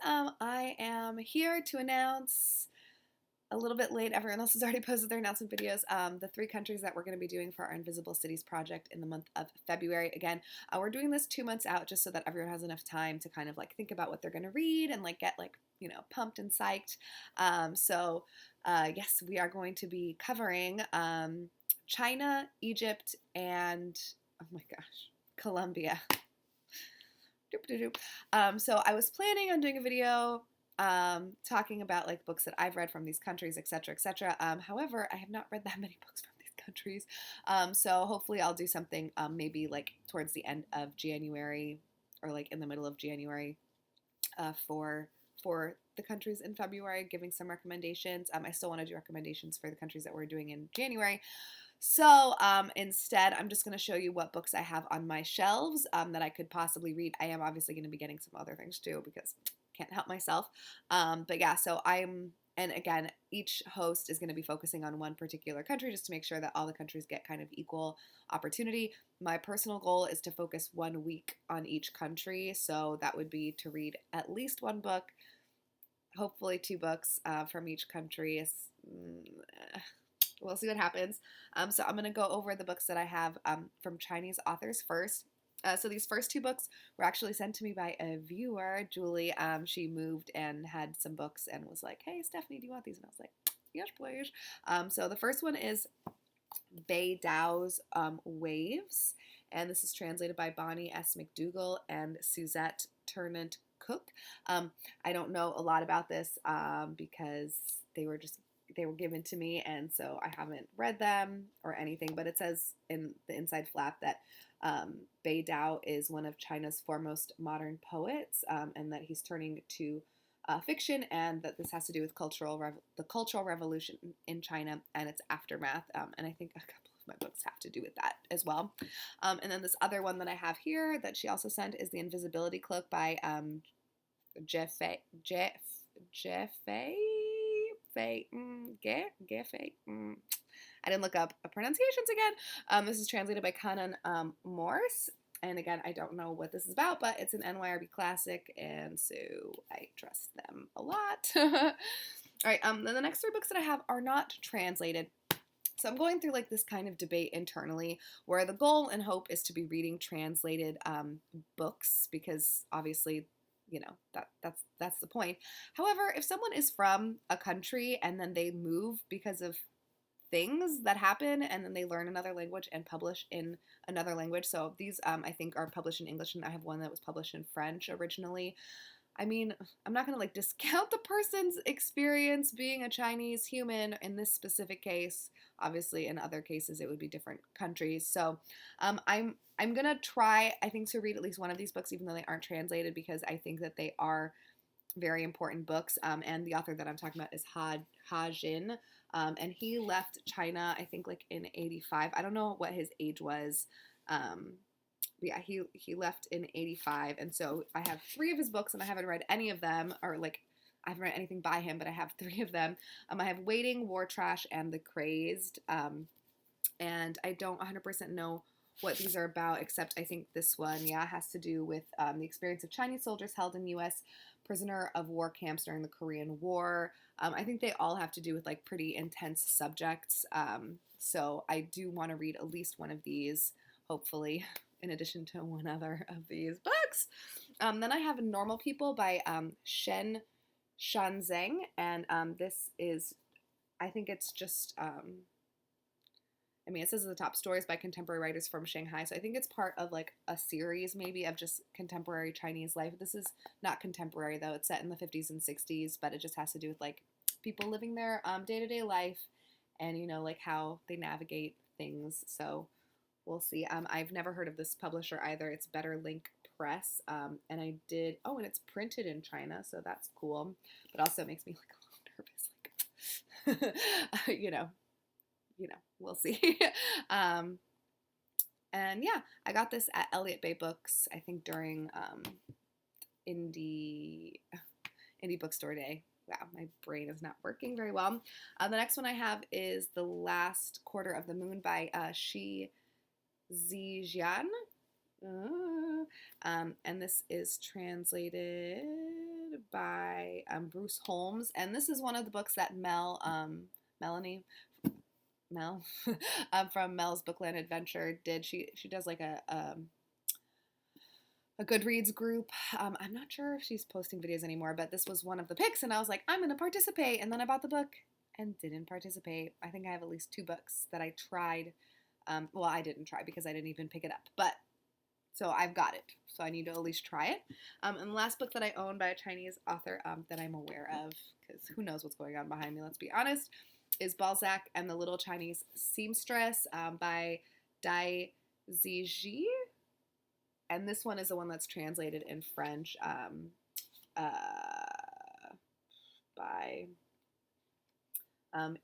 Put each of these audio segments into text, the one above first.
I am here to announce a little bit late. Everyone else has already posted their announcement videos. The 3 countries that we're going to be doing for our Invisible Cities project in the month of February. Again, we're doing this 2 months out just so that everyone has enough time to kind of like think about what they're going to read and like get like, pumped and psyched. Yes, we are going to be covering China, Egypt, and oh my gosh, Colombia. So I was planning on doing a video talking about like books that I've read from these countries, etc., etc. However, I have not read that many books from these countries. So hopefully I'll do something maybe like towards the end of January or like in the middle of January for the countries in February, giving some recommendations. I still want to do recommendations for the countries that we're doing in January. So instead, I'm just going to show you what books I have on my shelves that I could possibly read. I am obviously going to be getting some other things too because I can't help myself. But yeah, and again, each host is going to be focusing on one particular country just to make sure that all the countries get kind of equal opportunity. My personal goal is to focus 1 week on each country. So that would be to read at least one book, hopefully 2 books from each country. We'll see what happens. So I'm going to go over the books that I have from Chinese authors first. So these first 2 books were actually sent to me by a viewer, Julie. She moved and had some books and was like, "Hey, Stephanie, do you want these?" And I was like, "Yes, please." So the first one is Bei Dao's Waves, and this is translated by Bonnie S. McDougall and Suzette Ternant Cook. I don't know a lot about this because they were given to me, and so I haven't read them or anything, but it says in the inside flap that Bei Dao is one of China's foremost modern poets, and that he's turning to fiction, and that this has to do with the Cultural Revolution in China and its aftermath, and I think a couple of my books have to do with that as well. And then this other one that I have here that she also sent is The Invisibility Cloak by Jeffe Gefe. I didn't look up pronunciations again. This is translated by Kanan Morse. And again, I don't know what this is about, but it's an NYRB classic, and so I trust them a lot. All right, then the next 3 books that I have are not translated. So I'm going through like this kind of debate internally where the goal and hope is to be reading translated books because obviously that's the point. However, if someone is from a country and then they move because of things that happen and then they learn another language and publish in another language. So these I think are published in English, and I have one that was published in French originally. I mean, I'm not going to like discount the person's experience being a Chinese human in this specific case. Obviously, in other cases, it would be different countries. So I'm going to try, I think, to read at least one of these books, even though they aren't translated, because I think that they are very important books. And the author that I'm talking about is Ha Jin. And he left China, I think, like in 85. I don't know what his age was. Yeah, he left in 85, and so I have 3 of his books, and I haven't read any of them, or like I haven't read anything by him, but I have 3 of them. I have Waiting, War Trash, and The Crazed, and I don't 100% know what these are about, except I think this one, has to do with the experience of Chinese soldiers held in U.S. prisoner of war camps during the Korean War. I think they all have to do with like pretty intense subjects, so I do want to read at least one of these, hopefully, in addition to one other of these books. Then I have Normal People by Shen Shanzeng, and this is, I think it's just, it says at the top, stories by contemporary writers from Shanghai, so I think it's part of like a series maybe of just contemporary Chinese life. This is not contemporary though, it's set in the 50s and 60s, but it just has to do with like people living their day-to-day life and like how they navigate things, so we'll see. I've never heard of this publisher either. It's Better Link Press. And I did, and it's printed in China, so that's cool. But also makes me like a little nervous. Like, we'll see. And yeah, I got this at Elliott Bay Books, I think during Indie Bookstore Day. Wow, my brain is not working very well. The next one I have is The Last Quarter of the Moon by Shi Zijian. And this is translated by Bruce Holmes, and this is one of the books that Melanie, Mel, from Mel's Bookland Adventure did. She does like a Goodreads group. I'm not sure if she's posting videos anymore, but this was one of the picks, and I was like, I'm going to participate. And then I bought the book and didn't participate. I think I have at least 2 books that I tried. Well, I didn't try because I didn't even pick it up, but so I've got it. So I need to at least try it. And the last book that I own by a Chinese author that I'm aware of, because who knows what's going on behind me, let's be honest, is Balzac and the Little Chinese Seamstress by Dai Ziji. And this one is the one that's translated in French by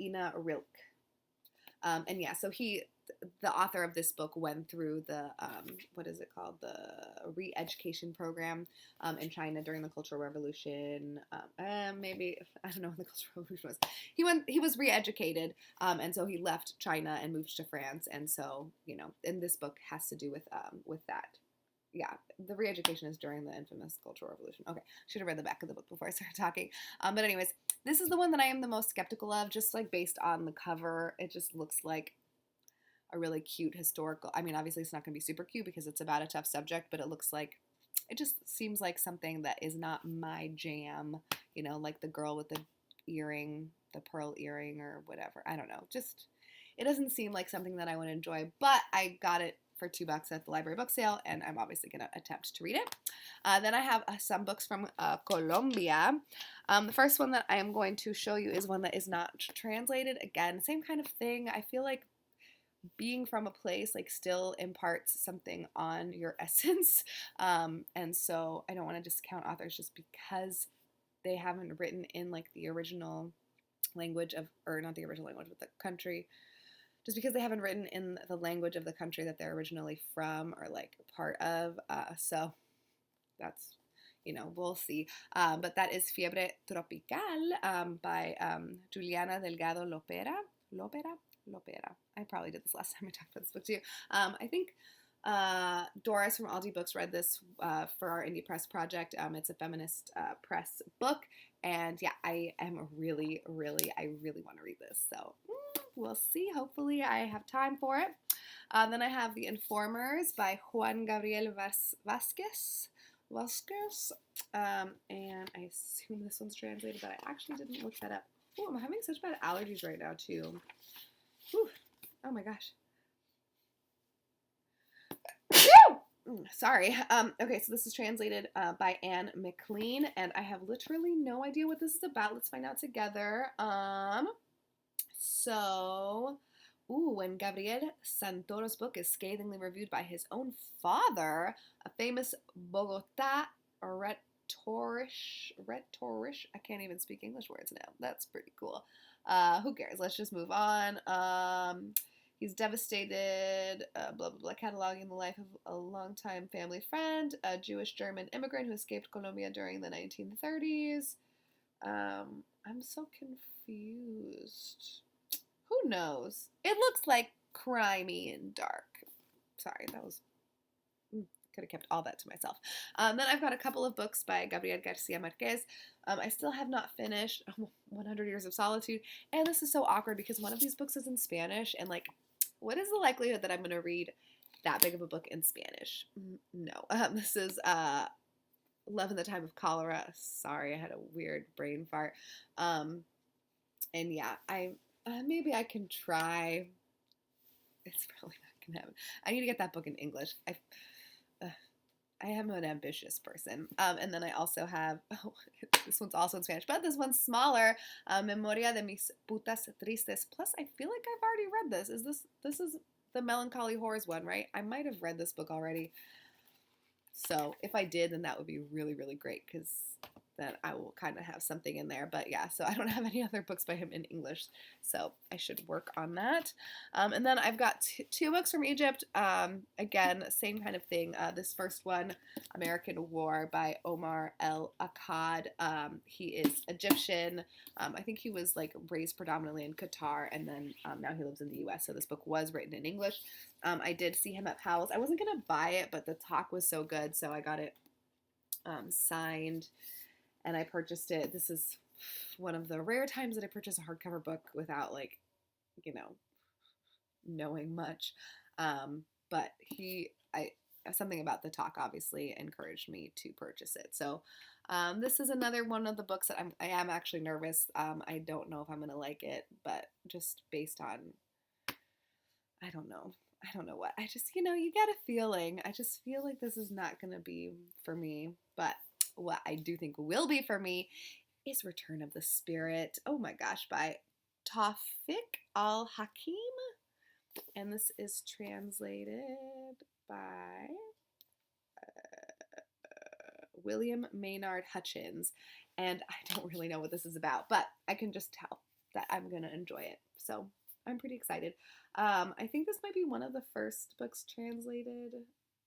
Ina Rilke. And yeah, so the author of this book went through the, what is it called? The re-education program in China during the Cultural Revolution. Maybe, I don't know when the Cultural Revolution was. He was re-educated, and so he left China and moved to France. And so, and this book has to do with that. Yeah, the re-education is during the infamous Cultural Revolution. Okay, should have read the back of the book before I started talking. But anyways, this is the one that I am the most skeptical of, just like based on the cover. It just looks like a really cute historical. I mean, obviously it's not going to be super cute because it's about a tough subject, but it just seems like something that is not my jam. Like the girl with the earring, the pearl earring or whatever. I don't know. Just, it doesn't seem like something that I would enjoy, but I got it for $2 at the library book sale, and I'm obviously going to attempt to read it. Then I have some books from Colombia. The first one that I am going to show you is one that is not translated. Again, same kind of thing. I feel like being from a place still imparts something on your essence. And so I don't want to discount authors just because they haven't written in the original language of, or not the original language, but the country, just because they haven't written in the language of the country that they're originally from or part of. So that's, we'll see. But that is Fiebre Tropical by Juliana Delgado Lopera. I probably did this last time I talked about this book too. I think Doris from Aldi Books read this for our indie press project. It's a feminist press book, and yeah, I really want to read this. So we'll see. Hopefully, I have time for it. Then I have The Informers by Juan Gabriel Vasquez. And I assume this one's translated, but I actually didn't look that up. Oh, I'm having such bad allergies right now too. Whew. Oh my gosh. Sorry. Okay, so this is translated by Anne McLean, and I have literally no idea what this is about. Let's find out together. When Gabriel Santoro's book is scathingly reviewed by his own father, a famous Bogota rhetorician, I can't even speak English words now. That's pretty cool. Who cares? Let's just move on. He's devastated, blah, blah, blah, cataloging the life of a longtime family friend, a Jewish-German immigrant who escaped Colombia during the 1930s. I'm so confused. Who knows? It looks like crimey and dark. Sorry, that was... could have kept all that to myself. Then I've got a couple of books by Gabriel Garcia Marquez. I still have not finished 100 Years of Solitude, and this is so awkward because one of these books is in Spanish, and what is the likelihood that I'm going to read that big of a book in Spanish? No. This is Love in the Time of Cholera. Sorry, I had a weird brain fart. And yeah, maybe I can try. It's probably not going to happen. I need to get that book in English. I am an ambitious person. And then I also have, this one's also in Spanish, but this one's smaller, Memoria de mis putas tristes. Plus, I feel like I've already read this. This is the Melancholy Horrors one, right? I might have read this book already. So if I did, then that would be really, really great because then I will kind of have something in there. But yeah, so I don't have any other books by him in English, so I should work on that. And then I've got 2 books from Egypt. Again, same kind of thing. This first one, American War by Omar El Akkad. He is Egyptian. I think he was raised predominantly in Qatar, and then now he lives in the U.S. So this book was written in English. I did see him at Powell's. I wasn't gonna buy it, but the talk was so good, so I got it signed. and I purchased it. This is one of the rare times that I purchase a hardcover book without, like, you know, knowing much. But something about the talk obviously encouraged me to purchase it. So this is another one of the books that I am actually nervous. I don't know if I'm gonna like it, but just based on, I don't know. I don't know what. I just, you get a feeling. I just feel like this is not gonna be for me. But what I do think will be for me is Return of the Spirit. Oh my gosh, by Tawfiq Al-Hakim. And this is translated by William Maynard Hutchins. And I don't really know what this is about, but I can just tell that I'm going to enjoy it. So I'm pretty excited. I think this might be one of the first books translated.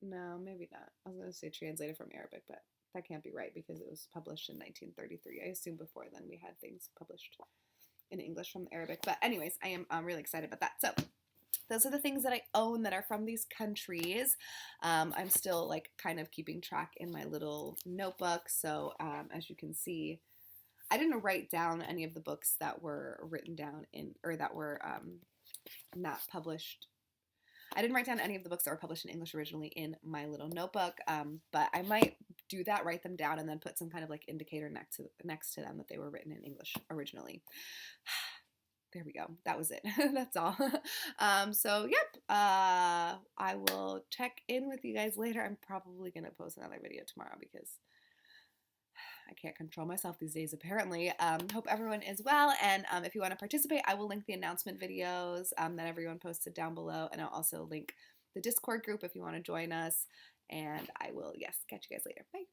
No, maybe not. I was going to say translated from Arabic, but that can't be right because it was published in 1933. I assume before then we had things published in English from Arabic. But anyways, I am really excited about that. So those are the things that I own that are from these countries. I'm still like kind of keeping track in my little notebook. So as you can see, I didn't write down any of the books that were written down in, or that were not published. I didn't write down any of the books that were published in English originally in my little notebook, but I might do that, write them down, and then put some kind of like indicator next to them that they were written in English originally. There we go. That was it. That's all. So, yep. I will check in with you guys later. I'm probably going to post another video tomorrow because I can't control myself these days, apparently. Hope everyone is well. And if you want to participate, I will link the announcement videos that everyone posted down below. And I'll also link the Discord group if you want to join us. And I will, yes, catch you guys later. Bye.